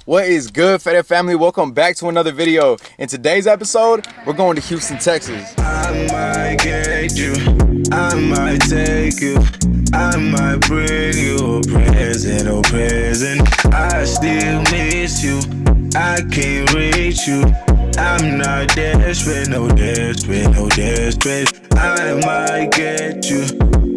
What is good, FERIA family? Welcome back to another video. In today's episode, we're going to Houston, Texas. I might get you, I might take you, I might bring you a present, oh present. I still miss you, I can't reach you. I'm not desperate, no desperate, no desperate. I might get you,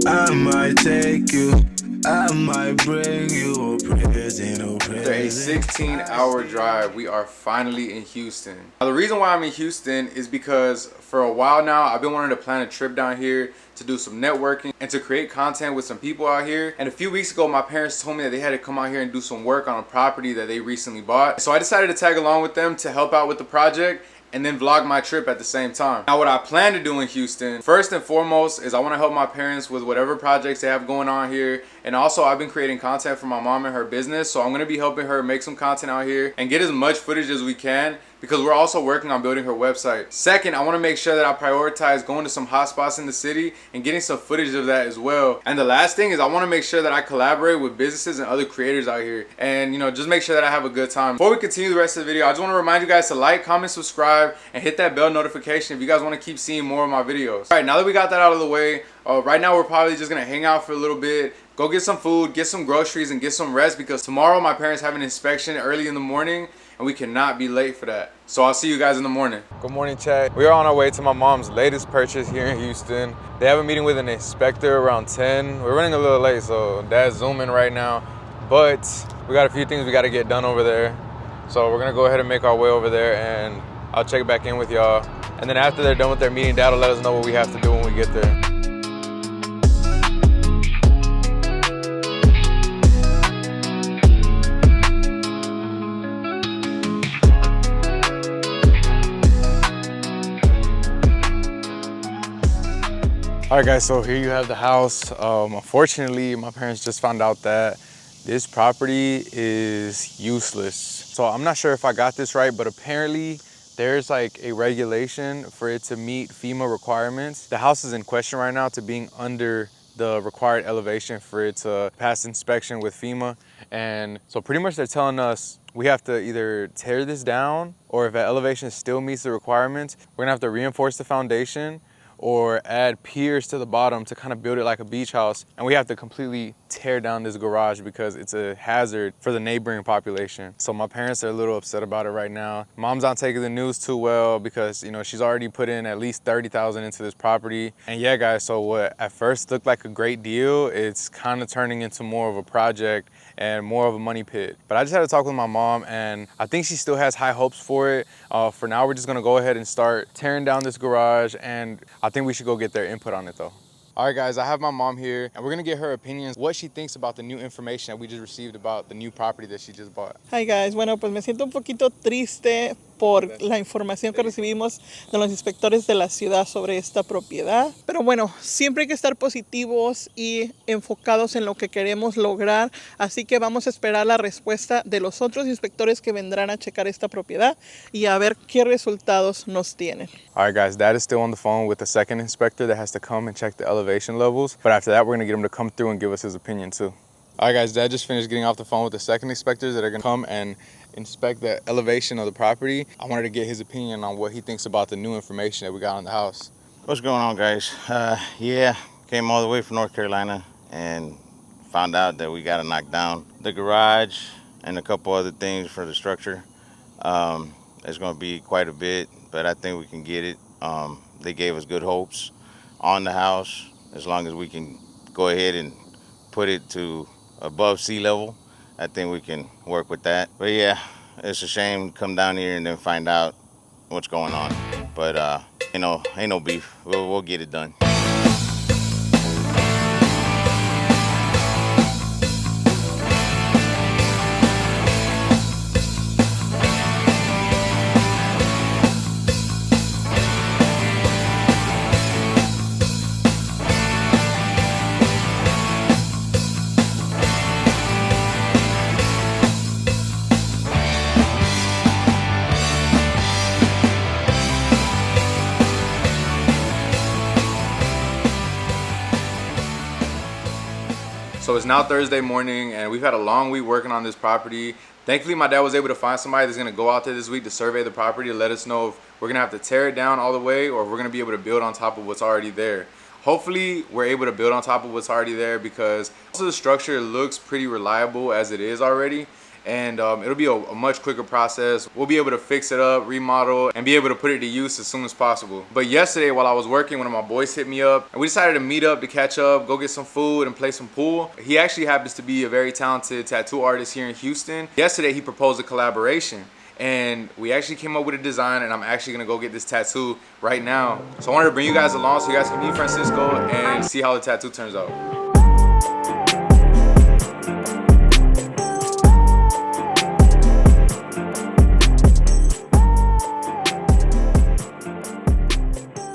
I might take you, I might bring you a present, oh present. After a 16-hour drive, we are finally in Houston. Now, the reason why I'm in Houston is because for a while now, I've been wanting to plan a trip down here to do some networking and to create content with some people out here. And a few weeks ago, my parents told me that they had to come out here and do some work on a property that they recently bought. So I decided to tag along with them to help out with the project and then vlog my trip at the same time. Now, what I plan to do in Houston, first and foremost, is I want to help my parents with whatever projects they have going on here. And also, I've been creating content for my mom and her business, so I'm going to be helping her make some content out here and get as much footage as we can, because we're also working on building her website. Second, I want to make sure that I prioritize going to some hot spots in the city and getting some footage of that as well. And the last thing is I want to make sure that I collaborate with businesses and other creators out here, and just make sure that I have a good time. Before we continue the rest of the video, I just want to remind you guys to like, comment, subscribe, and hit that bell notification if you guys want to keep seeing more of my videos. All right, now that we got that out of the way, right now we're probably just gonna hang out for a little bit, go get some food, get some groceries, and get some rest, because tomorrow my parents have an inspection early in the morning and we cannot be late for that. So I'll see you guys in the morning. Good morning, chat. We are on our way to my mom's latest purchase here in Houston. They have a meeting with an inspector around 10. We're running a little late, so Dad's zooming right now, but we got a few things we got to get done over there. So we're gonna go ahead and make our way over there, and I'll check back in with y'all. And then after they're done with their meeting, Dad will let us know what we have to do when we get there. All right, guys, so here you have the house. Unfortunately, my parents just found out that this property is useless. So I'm not sure if I got this right, but apparently there's like a regulation for it to meet FEMA requirements. The house is in question right now to being under the required elevation for it to pass inspection with FEMA. And so pretty much they're telling us we have to either tear this down, or if that elevation still meets the requirements, we're gonna have to reinforce the foundation or add piers to the bottom to kind of build it like a beach house. And we have to completely tear down this garage because it's a hazard for the neighboring population. So my parents are a little upset about it right now. Mom's not taking the news too well because, she's already put in at least $30,000 into this property. And yeah, guys, so what at first looked like a great deal, it's kind of turning into more of a project and more of a money pit. But I just had to talk with my mom, and I think she still has high hopes for it. For now, we're just gonna go ahead and start tearing down this garage, and I think we should go get their input on it though. All right, guys, I have my mom here, and we're gonna get her opinions, what she thinks about the new information that we just received about the new property that she just bought. Hi guys, bueno, pues me siento un poquito triste por la información que recibimos de los inspectores de la ciudad sobre esta propiedad. Pero bueno, siempre hay que estar positivos y enfocados en lo que queremos lograr. Así que vamos a esperar la respuesta de los otros inspectores que vendrán a checar esta propiedad y a ver qué resultados nos tienen. All right, guys, Dad is still on the phone with the second inspector that has to come and check the elevation levels. But after that, we're gonna get him to come through and give us his opinion too. All right, guys, Dad just finished getting off the phone with the second inspectors that are gonna come and inspect the elevation of the property. I wanted to get his opinion on what he thinks about the new information that we got on the house. What's going on, guys? Yeah, came all the way from North Carolina and found out that we got to knock down the garage and a couple other things for the structure. It's going to be quite a bit, but I think we can get it. They gave us good hopes on the house as long as we can go ahead and put it to above sea level. I think we can work with that. But yeah, it's a shame to come down here and then find out what's going on. But ain't no beef. We'll get it done. So it's now Thursday morning, and we've had a long week working on this property. Thankfully, my dad was able to find somebody that's gonna go out there this week to survey the property to let us know if we're gonna have to tear it down all the way or if we're gonna be able to build on top of what's already there. Hopefully, we're able to build on top of what's already there because most of the structure looks pretty reliable as it is already. And it'll be a much quicker process. We'll be able to fix it up, remodel, and be able to put it to use as soon as possible. But yesterday, while I was working, one of my boys hit me up, and we decided to meet up to catch up, go get some food, and play some pool. He actually happens to be a very talented tattoo artist here in Houston. Yesterday, he proposed a collaboration, and we actually came up with a design, and I'm actually gonna go get this tattoo right now. So I wanted to bring you guys along so you guys can meet Francisco and see how the tattoo turns out.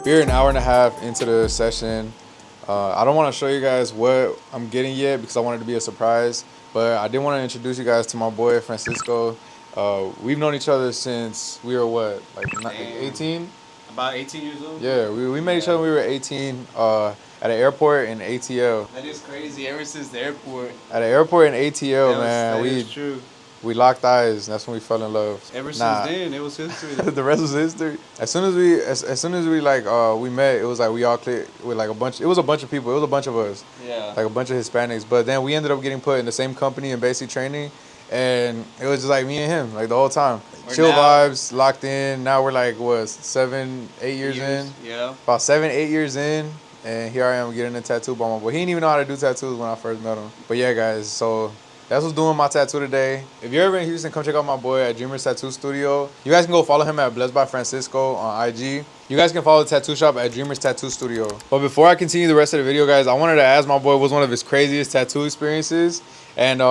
We're an hour and a half into the session. I don't want to show you guys what I'm getting yet because I want it to be a surprise, but I did want to introduce you guys to my boy Francisco. We've known each other since we were what, like 18? About 18 years old? Yeah, we met each other when we were 18 at an airport in ATL. That is crazy, ever since the airport. At an airport in ATL, man. That is true. We locked eyes, and that's when we fell in love. Ever since then, it was history. The rest was history. As soon as we like we met, it was like we all clicked with like a bunch. It was a bunch of people. It was a bunch of us. Yeah. Like a bunch of Hispanics. But then we ended up getting put in the same company in basic training, and it was just like me and him like the whole time. Chill vibes, locked in. Now we're like what 7, 8 years in. Yeah. About 7, 8 years in, and here I am getting a tattoo by my boy. He didn't even know how to do tattoos when I first met him. But yeah, guys, so. That's what's doing my tattoo today. If you're ever in Houston, come check out my boy at Dreamers Tattoo Studio. You guys can go follow him at Blessed by Francisco on IG. You guys can follow the tattoo shop at Dreamers Tattoo Studio. But before I continue the rest of the video, guys, I wanted to ask my boy what's one of his craziest tattoo experiences and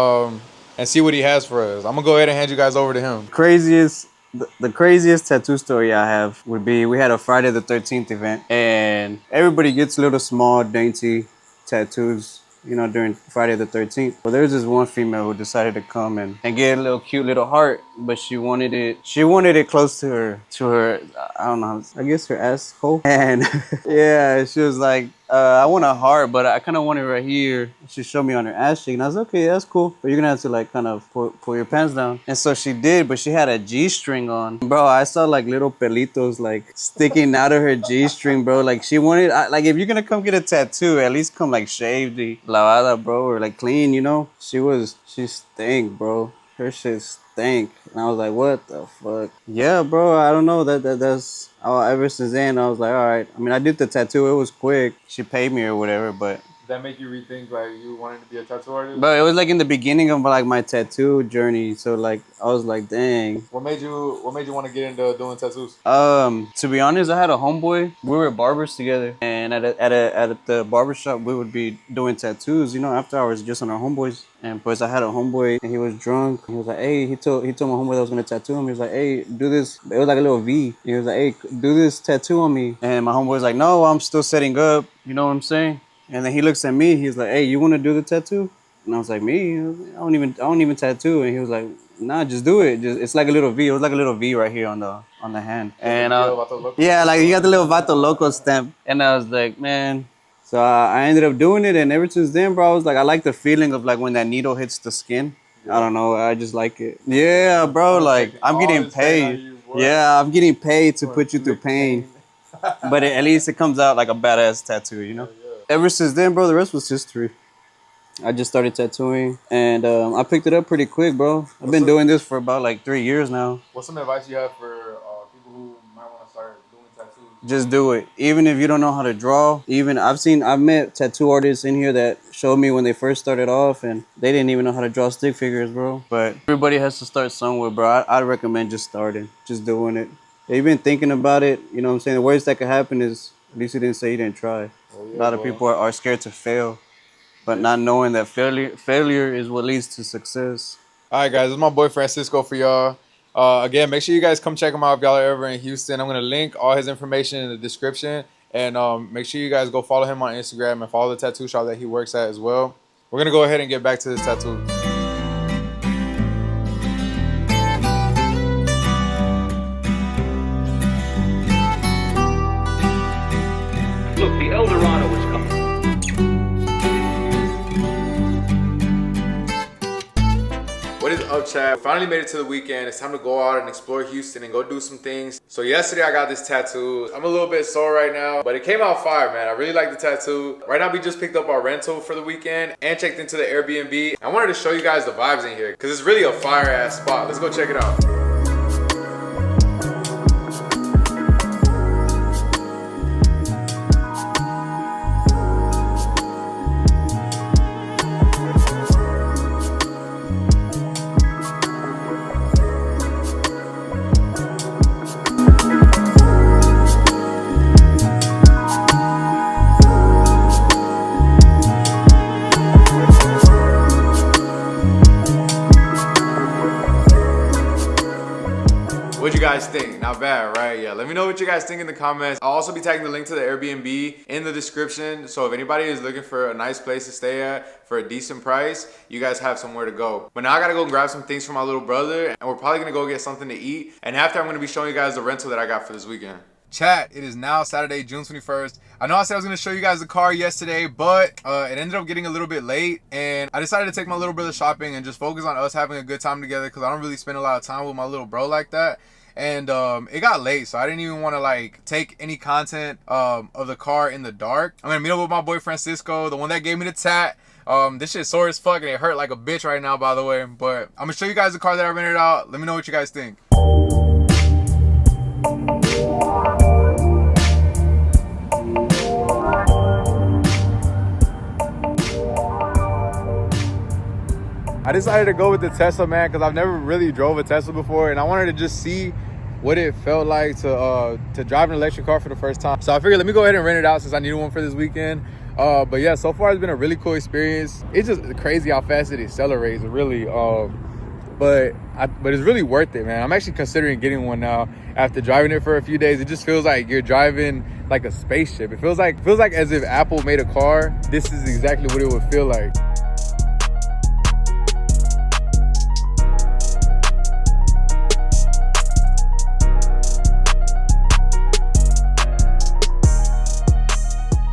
see what he has for us. I'm gonna go ahead and hand you guys over to him. The craziest tattoo story I have would be we had a Friday the 13th event, and everybody gets little small dainty tattoos, you know, during Friday the 13th. But there's this one female who decided to come and get a little cute little heart, but she wanted it close to her, I don't know, I guess her asshole. And yeah, she was like, I want a heart, but I kind of want it right here. She showed me on her ass cheek, and I was like, okay, that's cool, but you're gonna have to like kind of pull your pants down. And so she did, but she had a G-string on. Bro, I saw like little pelitos like sticking out of her G-string, bro. Like she wanted, like if you're gonna come get a tattoo, at least come like shaved, lavada, bro, or like clean, you know? She stank, bro. Her shit stank. And I was like, what the fuck? Yeah, bro, I don't know. That's ever since then, I was like, all right. I mean, I did the tattoo. It was quick. She paid me or whatever, but... Did that make you rethink like you wanted to be a tattoo artist? But it was like in the beginning of like my tattoo journey. So like, I was like, dang. What made you want to get into doing tattoos? To be honest, I had a homeboy. We were barbers together, and at the barbershop, we would be doing tattoos, you know, after hours, just on our homeboys. And plus, I had a homeboy, and he was drunk. He was like, hey, he told my homeboy that I was gonna tattoo him. He was like, hey, do this. It was like a little V. He was like, hey, do this tattoo on me. And my homeboy was like, no, I'm still setting up. You know what I'm saying? And then he looks at me. He's like, hey, you want to do the tattoo? And I was like, me? I don't even tattoo. And he was like, nah, just do it. It's like a little V. It was like a little V right here on the hand. And yeah, like you got the little Vato Loco stamp. And I was like, man. So I ended up doing it, and ever since then, bro, I was like, I like the feeling of like when that needle hits the skin. Yeah. I don't know, I just like it. Yeah, bro, like I'm getting paid. Yeah, I'm getting paid to put you through pain. But at least it comes out like a badass tattoo, you know? Yeah. Ever since then, bro, the rest was history. I just started tattooing, and I picked it up pretty quick, bro. I've been doing this for about like 3 years now. What's some advice you have for people who might want to start doing tattoos? Just do it. Even if you don't know how to draw. I've met tattoo artists in here that showed me when they first started off, and they didn't even know how to draw stick figures, bro. But everybody has to start somewhere, bro. I'd recommend just starting, just doing it. If you've been thinking about it, you know what I'm saying? The worst that could happen is at least you didn't say you didn't try. A lot of people are scared to fail, but not knowing that failure is what leads to success. All right, guys, this is my boy Francisco for y'all. Again, make sure you guys come check him out if y'all are ever in Houston. I'm going to link all his information in the description. And make sure you guys go follow him on Instagram and follow the tattoo shop that he works at as well. We're going to go ahead and get back to this tattoo. Look, the El Dorado is coming. What is up, chat? chat. Finally made it to the weekend. It's time to go out and explore Houston and go do some things. So yesterday I got this tattoo. I'm a little bit sore right now, but it came out fire, man. I really like the tattoo. Right now we just picked up our rental for the weekend and checked into the Airbnb. I wanted to show you guys the vibes in here because it's really a fire ass spot. Let's go check it out. What'd you guys think? Not bad, right? Yeah, let me know what you guys think in the comments. I'll also be tagging the link to the Airbnb in the description. So if anybody is looking for a nice place to stay at for a decent price, you guys have somewhere to go. But now I gotta go grab some things for my little brother, and we're probably gonna go get something to eat. And after, I'm gonna be showing you guys the rental that I got for this weekend. Chat, it is now Saturday, June 21st. I know I said I was gonna show you guys the car yesterday, but it ended up getting a little bit late, and I decided to take my little brother shopping and just focus on us having a good time together because I don't really spend a lot of time with my little bro like that. And it got late, so I didn't even want to like take any content of the car in the dark. I'm gonna meet up with my boy Francisco, the one that gave me the tat. This shit's sore as fuck and it hurt like a bitch right now, by the way. But I'm gonna show you guys the car that I rented out. Let me know what you guys think. I decided to go with the Tesla, man, because I've never really drove a Tesla before, and I wanted to just see what it felt like to drive an electric car for the first time. So I figured let me go ahead and rent it out since I needed one for this weekend. But yeah, so far it's been a really cool experience. It's just crazy how fast it accelerates, really. But it's really worth it, man. I'm actually considering getting one now after driving it for a few days. It just feels like you're driving like a spaceship. It feels like as if Apple made a car. This is exactly what it would feel like.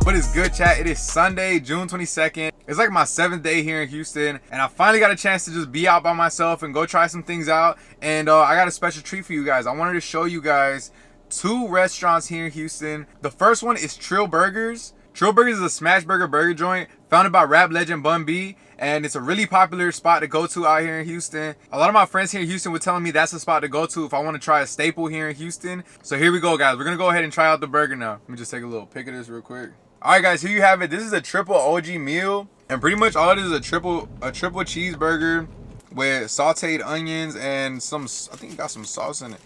What is good, chat? It is Sunday, June 22nd. It's like my 7th day here in Houston, and I finally got a chance to just be out by myself and go try some things out. And I got a special treat for you guys. I wanted to show you guys 2 restaurants here in Houston. The first one is Trill Burgers. Trill Burgers is a smash burger joint founded by rap legend Bun B, and it's a really popular spot to go to out here in Houston. A lot of my friends here in Houston were telling me that's the spot to go to if I want to try a staple here in Houston. So here we go, guys. We're gonna go ahead and try out the burger now. Let me just take a little pic of this real quick. All right, guys, here you have it. This is a triple OG meal, and pretty much all it is a triple cheeseburger with sauteed onions and some, I think it got some sauce in it.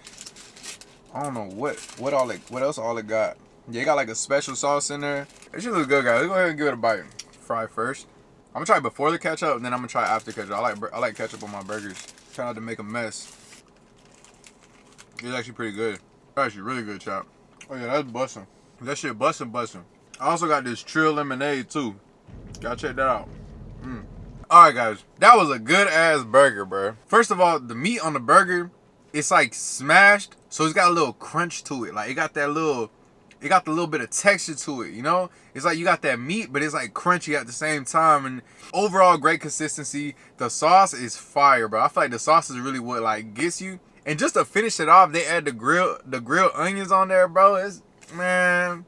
I don't know what else all it got. Yeah, it got like a special sauce in there. It should look good, guys. Let's go ahead and give it a bite. Fry first. I'm gonna try before the ketchup, and then I'm gonna try after ketchup. I like ketchup on my burgers. Try not to make a mess. It's actually pretty good. It's actually really good, chop. Oh yeah, that's bussin'. That shit bussin'. I also got this Trill lemonade too. Gotta check that out. Alright, guys, that was a good ass burger, bro. First of all, the meat on the burger, it's like smashed, so it's got a little crunch to it. Like it got the little bit of texture to it, you know? It's like you got that meat, but it's like crunchy at the same time. And overall, great consistency. The sauce is fire, bro. I feel like the sauce is really what like gets you. And just to finish it off, they add the grilled onions on there, bro. It's, man,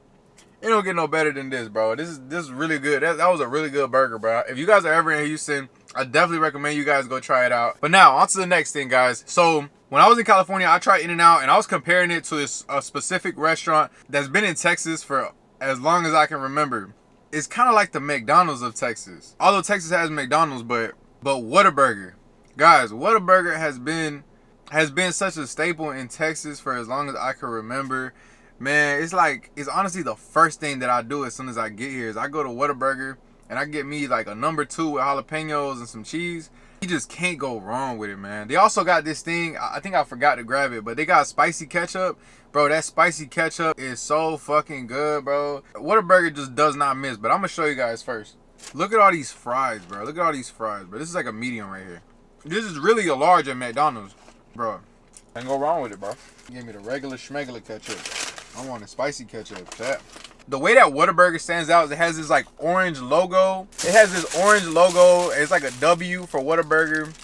it don't get no better than this, bro. This is really good. That was a really good burger, bro. If you guys are ever in Houston, I definitely recommend you guys go try it out. But now, on to the next thing, guys. So, when I was in California, I tried In-N-Out, and I was comparing it to a specific restaurant that's been in Texas for as long as I can remember. It's kind of like the McDonald's of Texas. Although Texas has McDonald's, but Whataburger. Guys, Whataburger has been such a staple in Texas for as long as I can remember. Man, it's honestly the first thing that I do as soon as I get here is I go to Whataburger and I get me like a number 2 with jalapenos and some cheese. You just can't go wrong with it, man. They also got this thing, I think I forgot to grab it, but they got spicy ketchup. Bro, that spicy ketchup is so fucking good, bro. Whataburger just does not miss, but I'm gonna show you guys first. Look at all these fries, bro. Look at all these fries, bro. This is like a medium right here. This is really a large at McDonald's, bro. Can't go wrong with it, bro. Give me the regular schmegular ketchup. I want a spicy ketchup. The way that Whataburger stands out is it has this like orange logo. It has this orange logo. It's like a W for Whataburger.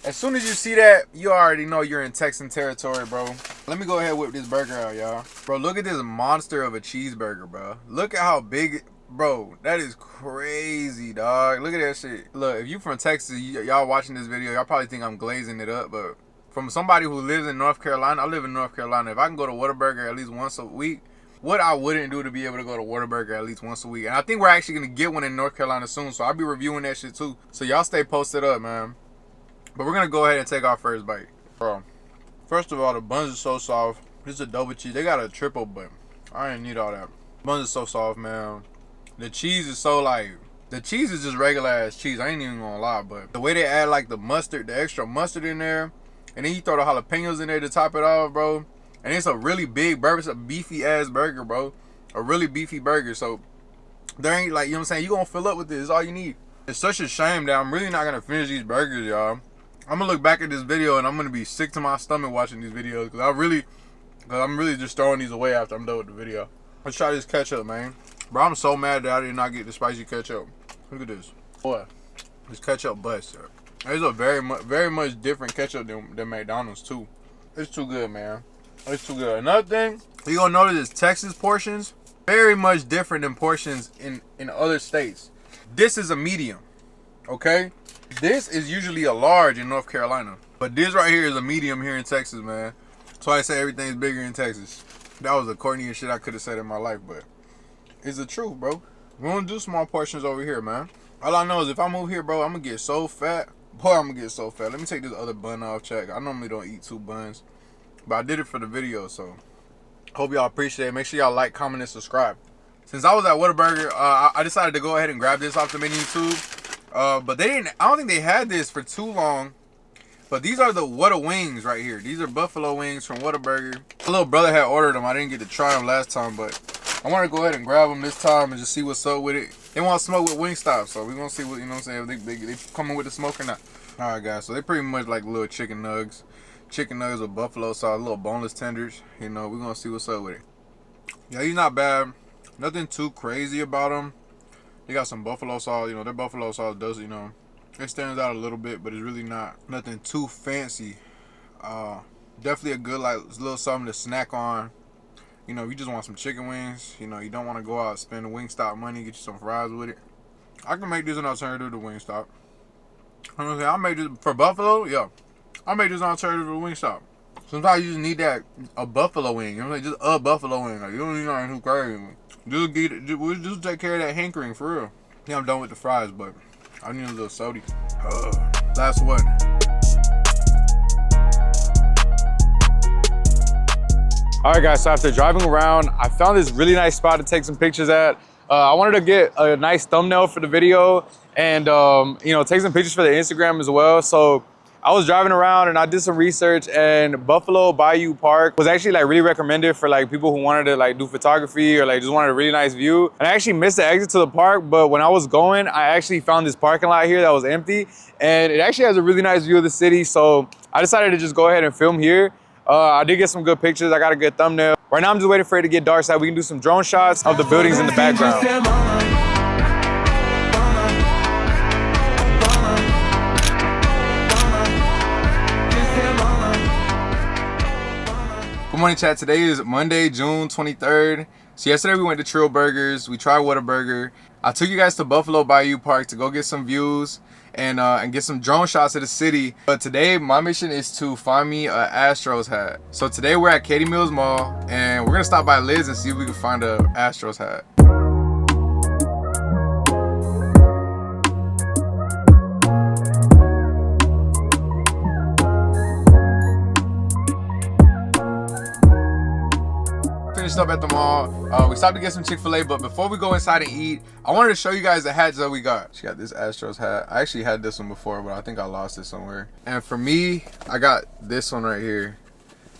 As soon as you see that, you already know you're in Texan territory, bro. Let me go ahead and whip this burger out, y'all. Bro, look at this monster of a cheeseburger, bro. Look at how big, bro. That is crazy, dog. Look at that shit. Look, if you from Texas, y'all watching this video, y'all probably think I'm glazing it up, but from somebody who lives in North Carolina, I live in North Carolina. If I can go to Whataburger at least once a week, what I wouldn't do to be able to go to Whataburger at least once a week. And I think we're actually going to get one in North Carolina soon, so I'll be reviewing that shit too. So y'all stay posted up, man. But we're going to go ahead and take our first bite. Bro, first of all, the buns are so soft. This is a double cheese. They got a triple, but I didn't need all that. Buns are so soft, man. The cheese is so like, the cheese is just regular ass cheese. I ain't even going to lie, but the way they add like the mustard, the extra mustard in there, and then you throw the jalapenos in there to top it off, bro. And it's a really big burger. It's a beefy ass burger, bro. A really beefy burger. So there ain't like, you know what I'm saying? You going to fill up with this. It's all you need. It's such a shame that I'm really not going to finish these burgers, y'all. I'm gonna look back at this video and I'm gonna be sick to my stomach watching these videos because I'm really just throwing these away after I'm done with the video. Let's try this ketchup, man. Bro, I'm so mad that I did not get the spicy ketchup. Look at this. Boy, this ketchup bust. It's a very much different ketchup than McDonald's too. It's too good, man. It's too good. Another thing you're gonna notice is Texas portions very much different than portions in other states. This is a medium, okay? This is usually a large in North Carolina, but this right here is a medium here in Texas, man. That's why I say everything's bigger in Texas. That was the corniest shit I could have said in my life, but it's the truth, bro. We don't do small portions over here, man. All I know is if I move here, bro, I'm gonna get so fat. Boy, I'm gonna get so fat. Let me take this other bun off, check. I normally don't eat 2 buns, but I did it for the video, so hope y'all appreciate it. Make sure y'all like, comment, and subscribe. Since I was at Whataburger, I decided to go ahead and grab this off the menu too. But they didn't, I don't think they had this for too long. But these are the Whata wings right here. These are buffalo wings from Whataburger. My little brother had ordered them. I didn't get to try them last time, but I want to go ahead and grab them this time and just see what's up with it. They want to smoke with Wingstop, so we're going to see what, you know what I'm saying, if they coming with the smoke or not. Alright guys, so they pretty much like little chicken nugs. Chicken nuggets with buffalo sauce, little boneless tenders. You know, we're going to see what's up with it. Yeah, he's not bad. Nothing too crazy about them. They got some buffalo sauce, you know, their buffalo sauce does, you know, it stands out a little bit, but it's really not nothing too fancy. Definitely a good, like, little something to snack on. You know, if you just want some chicken wings, you know, you don't want to go out and spend the Wingstop money, get you some fries with it. I can make this an alternative to Wingstop. You know what I'm saying? I made this for buffalo, yeah. I made this an alternative to Wingstop. Sometimes you just need that, a buffalo wing, you know what I'm saying? Just a buffalo wing. Like, you don't need nothing too crazy. Just take care of that hankering for real. Yeah, I'm done with the fries, but I need a little soda. Last one. All right, guys. So after driving around, I found this really nice spot to take some pictures at. I wanted to get a nice thumbnail for the video and you know, take some pictures for the Instagram as well. So I was driving around and I did some research, and Buffalo Bayou Park was actually like really recommended for like people who wanted to like do photography or like just wanted a really nice view. And I actually missed the exit to the park, but when I was going, I actually found this parking lot here that was empty, and it actually has a really nice view of the city. So I decided to just go ahead and film here. I did get some good pictures. I got a good thumbnail. Right now I'm just waiting for it to get dark so that we can do some drone shots of the buildings in the background. Good morning, chat. Today is Monday, June 23rd. So yesterday we went to Trill Burgers. We tried Whataburger. I took you guys to Buffalo Bayou Park to go get some views and get some drone shots of the city. But today my mission is to find me an Astros hat. So today we're at Katy Mills Mall and we're gonna stop by Liz and see if we can find a Astros hat. Finished up at the mall. We stopped to get some Chick-fil-A, but before we go inside and eat, I wanted to show you guys the hats that we got. She got this Astros hat. I actually had this one before, but I think I lost it somewhere. And for me, I got this one right here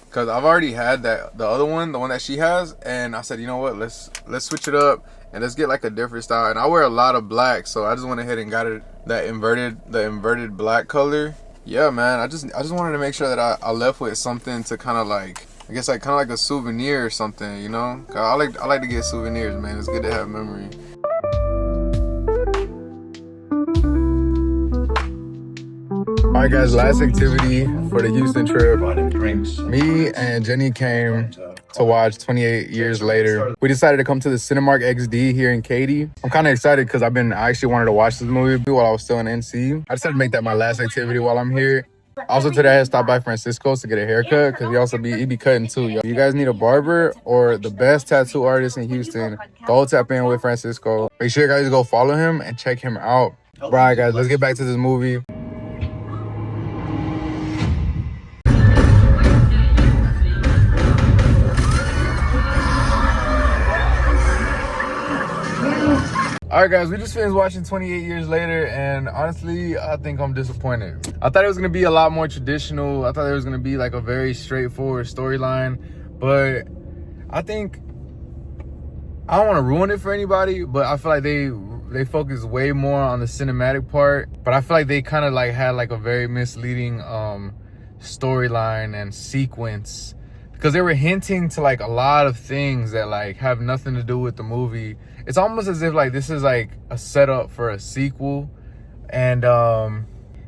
because I've already had the other one, the one that she has, and I said, you know what, let's switch it up and let's get like a different style. And I wear a lot of black, so I just went ahead and got it the inverted black color. Yeah, man, I just wanted to make sure that I left with something to kind of like, I guess like kind of like a souvenir or something, you know? I like to get souvenirs, man. It's good to have memory. All All right, guys, last activity for the Houston trip. Me and Jenny came to watch 28 Years Later. We decided to come to the Cinemark XD here in Katy. I'm kind of excited because I actually wanted to watch this movie while I was still in NC. I decided to make that my last activity while I'm here. Also today I had stopped by Francisco's to get a haircut because he be cutting too. Yo. You guys need a barber or the best tattoo artist in Houston, go tap in with Francisco. Make sure you guys go follow him and check him out. All right, guys, let's get back to this movie. All right, guys, we just finished watching 28 Years Later, and honestly, I think I'm disappointed. I thought it was gonna be a lot more traditional. I thought it was gonna be like a very straightforward storyline, but I think, I don't wanna ruin it for anybody, but I feel like they focus way more on the cinematic part, but I feel like they kind of like had like a very misleading storyline and sequence, because they were hinting to like a lot of things that like have nothing to do with the movie. It's almost as if like this is like a setup for a sequel, and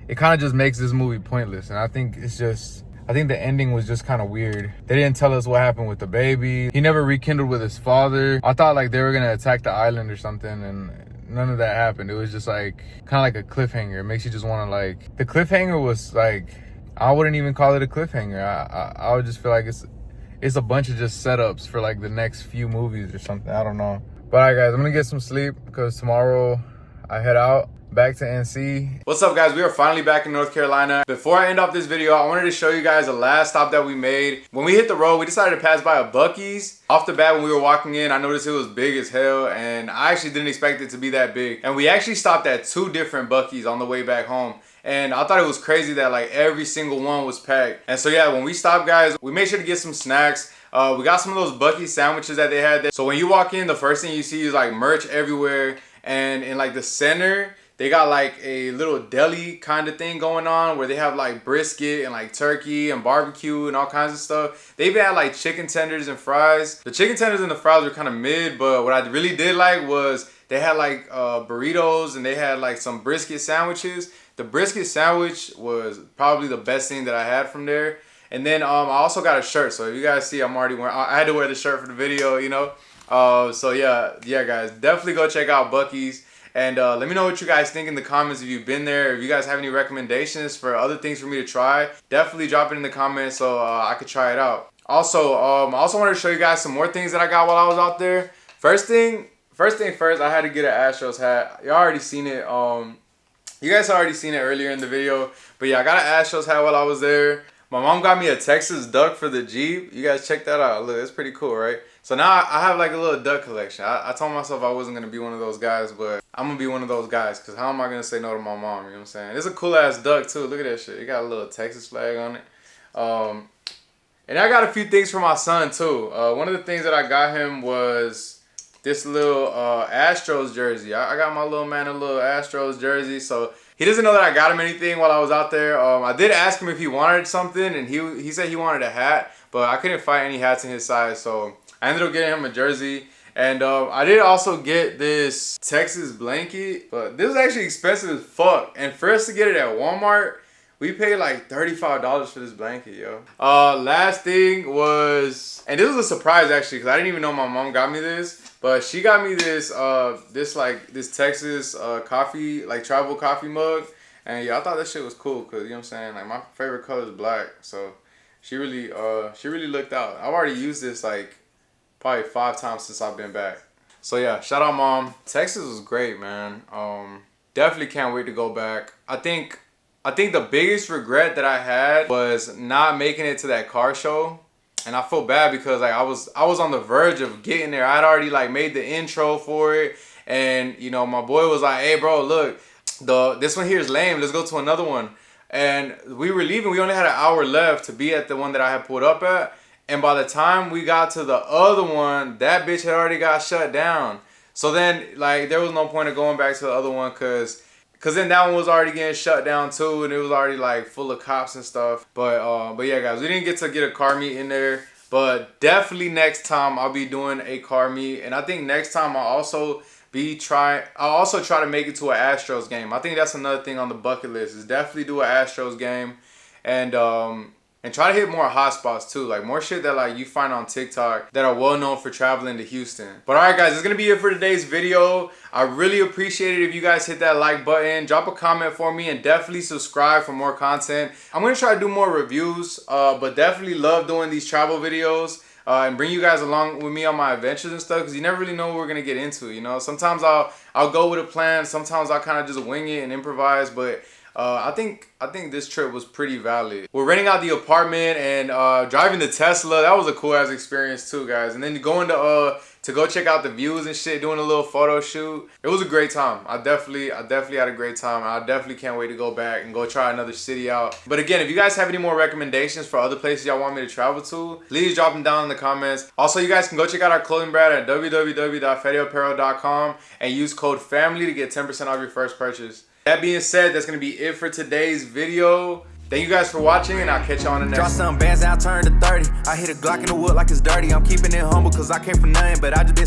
it kind of just makes this movie pointless. And I think the ending was just kind of weird. They didn't tell us what happened with the baby. He never rekindled with his father. I thought like they were gonna attack the island or something, and none of that happened. It was just like kind of like a cliffhanger. It makes you just want to like, the cliffhanger was like, I wouldn't even call it a cliffhanger. I would just feel like it's a bunch of just setups for like the next few movies or something. I don't know. But all right, guys, I'm gonna get some sleep because tomorrow I head out back to NC. What's up, guys? We are finally back in North Carolina. Before I end off this video, I wanted to show you guys the last stop that we made. When we hit the road, we decided to pass by a Buc-ee's. Off the bat, when we were walking in, I noticed it was big as hell, and I actually didn't expect it to be that big. And we actually stopped at 2 different Buc-ee's on the way back home. And I thought it was crazy that like every single one was packed. And so yeah, when we stopped, guys, we made sure to get some snacks. We got some of those Buc-ee's sandwiches that they had there. So when you walk in, the first thing you see is like merch everywhere. And in like the center, they got like a little deli kind of thing going on where they have like brisket and like turkey and barbecue and all kinds of stuff. They even had like chicken tenders and fries. The chicken tenders and the fries were kind of mid, but what I really did like was they had like burritos, and they had like some brisket sandwiches. The brisket sandwich was probably the best thing that I had from there. And then I also got a shirt. So if you guys see, I'm already wearing, I had to wear the shirt for the video, you know. So yeah, guys, definitely go check out Buc-ee's. And let me know what you guys think in the comments if you've been there. If you guys have any recommendations for other things for me to try, definitely drop it in the comments so I could try it out. Also, I also wanted to show you guys some more things that I got while I was out there. First thing first, I had to get an Astros hat. You already seen it. You guys already seen it earlier in the video. But yeah, I got an Astros hat while I was there. My mom got me a Texas duck for the Jeep. You guys check that out. Look, it's pretty cool, right? So now I have like a little duck collection. I told myself I wasn't going to be one of those guys, but I'm going to be one of those guys, because how am I going to say no to my mom? You know what I'm saying? It's a cool ass duck too. Look at that shit. It got a little Texas flag on it. And I got a few things for my son too. One of the things that I got him was this little Astros jersey. I got my little man a little Astros jersey. So he doesn't know that I got him anything while I was out there. I did ask him if he wanted something, and he said he wanted a hat, but I couldn't find any hats in his size. So I ended up getting him a jersey. And I did also get this Texas blanket, but this is actually expensive as fuck. And for us to get it at Walmart, we paid like $35 for this blanket, yo. Last thing was, and this was a surprise actually, because I didn't even know my mom got me this, but she got me this this Texas coffee, like travel coffee mug. And yeah, I thought that shit was cool, because you know what I'm saying, like my favorite color is black. So she really looked out. I've already used this like probably 5 times since I've been back. So yeah, shout out mom. Texas was great, man. Definitely can't wait to go back. I think the biggest regret that I had was not making it to that car show. And I feel bad because like I was on the verge of getting there. I'd already like made the intro for it. And you know, my boy was like, hey bro, look, this one here is lame. Let's go to another one. And we were leaving. We only had an hour left to be at the one that I had pulled up at. And by the time we got to the other one, that bitch had already got shut down. So then like there was no point of going back to the other one, because then that one was already getting shut down too, and it was already like full of cops and stuff. But yeah, guys, we didn't get to get a car meet in there. But definitely next time I'll be doing a car meet. And I think next time I'll also I'll also try to make it to an Astros game. I think that's another thing on the bucket list, is definitely do an Astros game, and try to hit more hot spots too, like more shit that like you find on TikTok that are well known for traveling to Houston. But alright guys, that's gonna be it for today's video. I really appreciate it if you guys hit that like button, drop a comment for me, and definitely subscribe for more content. I'm gonna try to do more reviews, but definitely love doing these travel videos. And bring you guys along with me on my adventures and stuff, because you never really know what we're gonna get into, you know. Sometimes I'll go with a plan, sometimes I'll kind of just wing it and improvise, but I think this trip was pretty valid. We're renting out the apartment and driving the Tesla. That was a cool ass experience too, guys. And then going to go check out the views and shit, doing a little photo shoot. It was a great time. I definitely had a great time. I definitely can't wait to go back and go try another city out. But again, if you guys have any more recommendations for other places y'all want me to travel to, please drop them down in the comments. Also, you guys can go check out our clothing brand at www.feriaapparel.com and use code FAMILY to get 10% off your first purchase. That being said, that's going to be it for today's video. Thank you guys for watching, and I'll catch you on the next one. Drop some bands, now turn to 30. I hit a Glock in the wood like it's dirty. I'm keeping it humble cause I came from nothing, but I just been